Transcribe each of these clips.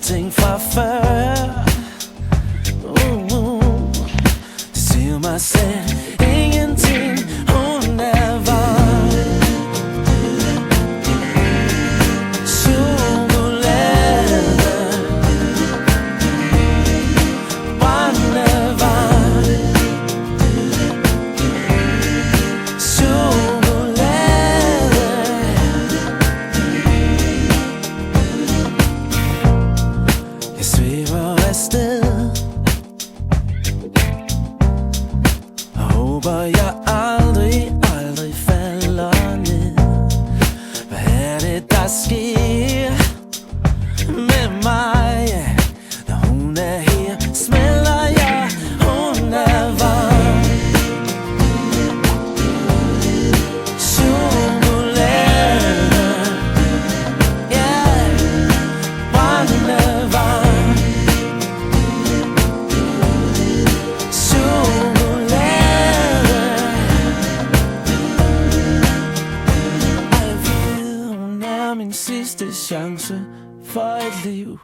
ting fra før. Det siger mig selv ingenting, hun er varm. Chokolade, brændende varm. Chokolade. Jeg svæver afsted og håber jeg aldrig falder ned. Hvad er det der sker med mig? Når hun er her, smelter jeg. Hun er varm. Chokolade, ja, brændende varm. Chokolade. Jeg ved, hun er min sidste chance for et liv,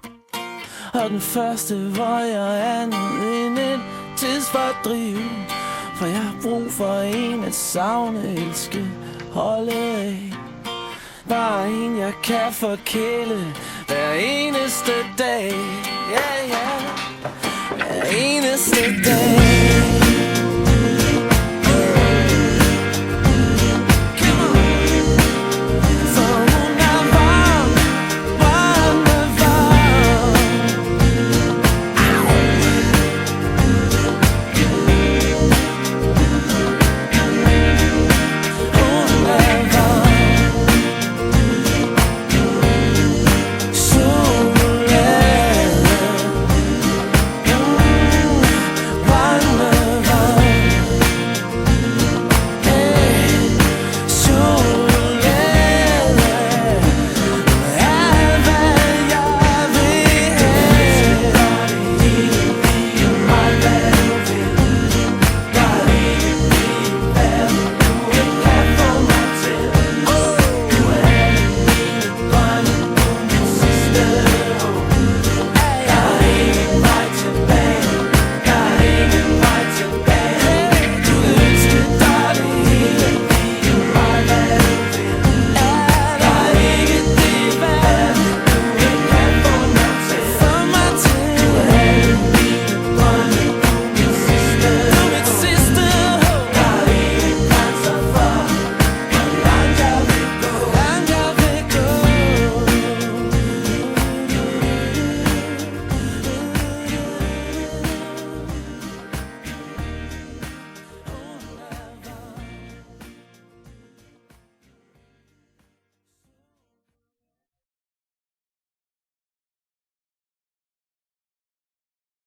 og den første, hvor jeg er andet end et tidsfordriv. For jeg har brug for en at savne, elske, holde af. Bare en jeg kan forkæle hver eneste dag. Ja, ja, hver eneste dag.